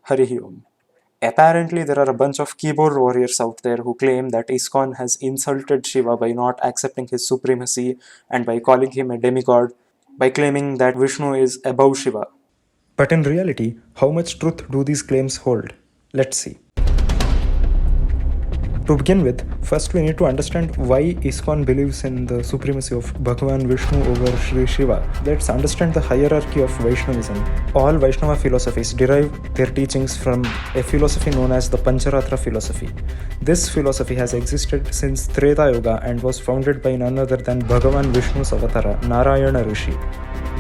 Harihi Om. Apparently, there are a bunch of keyboard warriors out there who claim that ISKCON has insulted Shiva by not accepting his supremacy and by calling him a demigod, by claiming that Vishnu is above Shiva. But in reality, how much truth do these claims hold? Let's see. To begin with, first we need to understand why ISKCON believes in the supremacy of Bhagavan Vishnu over Shri Shiva. Let's understand the hierarchy of Vaishnavism. All Vaishnava philosophies derive their teachings from a philosophy known as the Pancharatra philosophy. This philosophy has existed since Treta Yuga and was founded by none other than Bhagavan Vishnu's avatara, Narayana Rishi.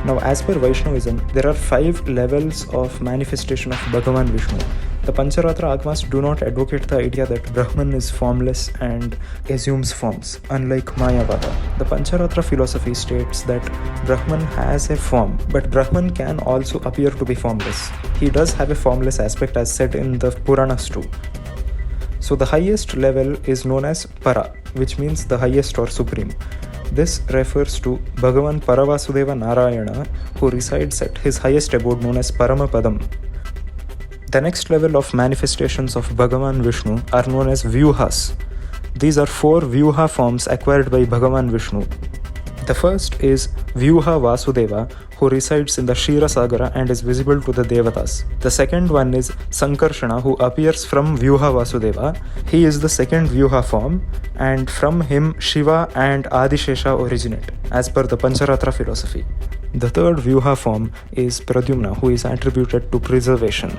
Now, as per Vaishnavism, there are 5 levels of manifestation of Bhagavan Vishnu. The Pancharatra Agamas do not advocate the idea that Brahman is formless and assumes forms, unlike Mayavada. The Pancharatra philosophy states that Brahman has a form, but Brahman can also appear to be formless. He does have a formless aspect as said in the Puranas too. So the highest level is known as Para, which means the highest or supreme. This refers to Bhagavan Paravasudeva Narayana, who resides at his highest abode known as Paramapadam. The next level of manifestations of Bhagavan Vishnu are known as Vyuhas. These are 4 Vyuha forms acquired by Bhagavan Vishnu. The first is Vyuha Vasudeva, who resides in the Kshira Sagara and is visible to the Devatas. The second one is Sankarshana, who appears from Vyuha Vasudeva. He is the second Vyuha form, and from him Shiva and Adishesha originate, as per the Pancharatra philosophy. The third Vyuha form is Pradyumna, who is attributed to preservation.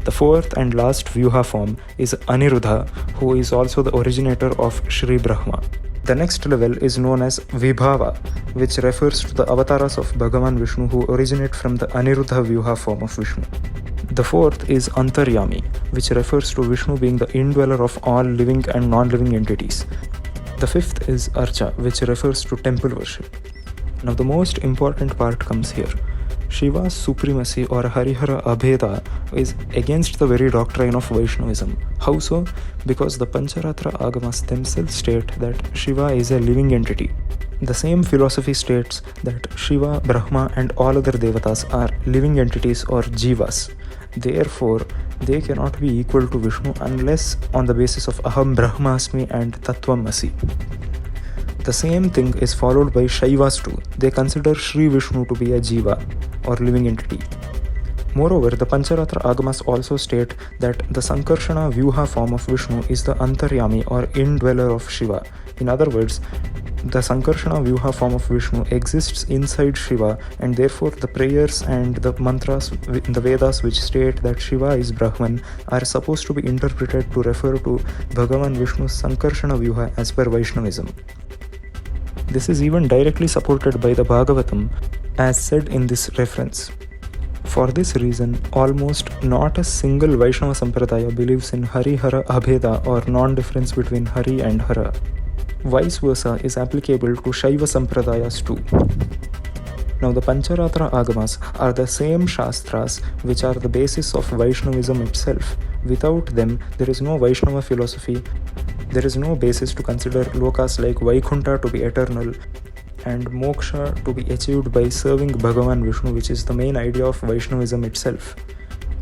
The fourth and last Vyuha form is Aniruddha, who is also the originator of Shri Brahma. The next level is known as Vibhava, which refers to the avatars of Bhagavan Vishnu who originate from the Aniruddha Vyuha form of Vishnu. The fourth is Antaryami, which refers to Vishnu being the indweller of all living and non-living entities. The fifth is Archa, which refers to temple worship. Now the most important part comes here. Shiva's supremacy or Harihara Abheda is against the very doctrine of Vaishnavism. How so? Because the Pancharatra Agamas themselves state that Shiva is a living entity. The same philosophy states that Shiva, Brahma and all other devatas are living entities or jivas. Therefore, they cannot be equal to Vishnu unless on the basis of Aham Brahmasmi and Tattvamasi. The same thing is followed by Shaivas too. They consider Shri Vishnu to be a jiva or living entity. Moreover, the Pancharatra Agamas also state that the Sankarshana Vyuha form of Vishnu is the Antaryami or indweller of Shiva. In other words, the Sankarshana Vyuha form of Vishnu exists inside Shiva, and therefore the prayers and the mantras in the Vedas which state that Shiva is Brahman are supposed to be interpreted to refer to Bhagavan Vishnu's Sankarshana Vyuha as per Vaishnavism. This is even directly supported by the Bhagavatam, as said in this reference. For this reason, almost not a single Vaishnava Sampradaya believes in Harihara Abheda or non-difference between Hari and Hara. Vice versa is applicable to Shaiva Sampradayas too. Now the Pancharatra Agamas are the same Shastras which are the basis of Vaishnavism itself. Without them, there is no Vaishnava philosophy. There is no basis to consider lokas like Vaikunta to be eternal and moksha to be achieved by serving Bhagavan Vishnu, which is the main idea of Vaishnavism itself.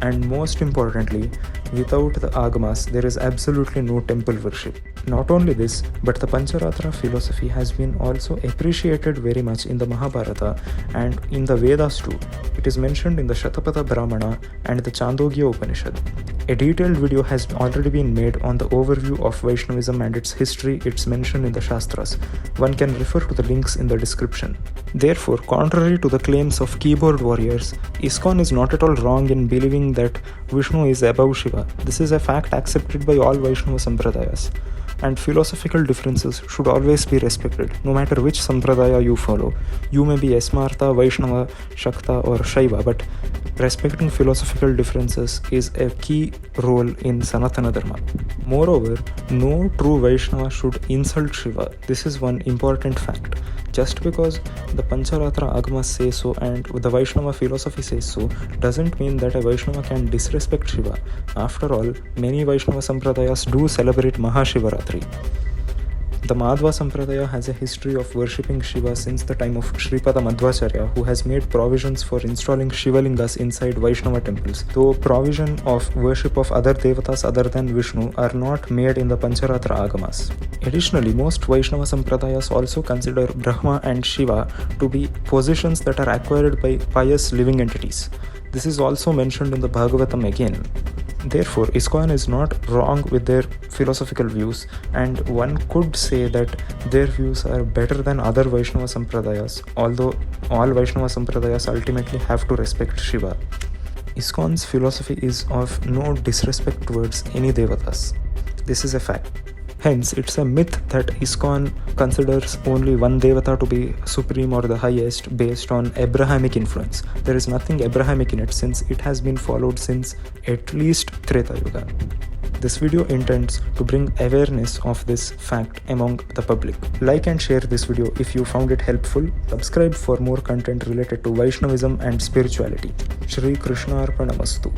And most importantly, without the Agamas, there is absolutely no temple worship. Not only this, but the Pancharatra philosophy has been also appreciated very much in the Mahabharata and in the Vedas too. It is mentioned in the Shatapada Brahmana and the Chandogya Upanishad. A detailed video has already been made on the overview of Vaishnavism and its history. It's mentioned in the Shastras. One can refer to the links in the description. Therefore, contrary to the claims of keyboard warriors, ISKCON is not at all wrong in believing that Vishnu is above Shiva. This is a fact accepted by all Vaishnava Sampradayas. And philosophical differences should always be respected, no matter which Sampradaya you follow. You may be Esmartha, Vaishnava, Shakta or Shaiva, but respecting philosophical differences is a key role in Sanatana Dharma. Moreover, no true Vaishnava should insult Shiva. This is one important fact. Just because the Pancharatra Agamas say so and the Vaishnava philosophy says so, doesn't mean that a Vaishnava can disrespect Shiva. After all, many Vaishnava Sampradayas do celebrate Mahashivaratri. The Madhva Sampradaya has a history of worshipping Shiva since the time of Sripada Madhvacharya, who has made provisions for installing Shivalingas inside Vaishnava temples, though provision of worship of other devatas other than Vishnu are not made in the Pancharatra Agamas. Additionally, most Vaishnava Sampradayas also consider Brahma and Shiva to be positions that are acquired by pious living entities. This is also mentioned in the Bhagavatam again. Therefore, ISKCON is not wrong with their philosophical views, and one could say that their views are better than other Vaishnava Sampradayas, although all Vaishnava Sampradayas ultimately have to respect Shiva. ISKCON's philosophy is of no disrespect towards any devatas. This is a fact. Hence, it's a myth that ISKCON considers only one devata to be supreme or the highest based on Abrahamic influence. There is nothing Abrahamic in it, since it has been followed since at least Treta Yuga. This video intends to bring awareness of this fact among the public. Like and share this video if you found it helpful. Subscribe for more content related to Vaishnavism and spirituality. Shri Krishna Arpanamastu.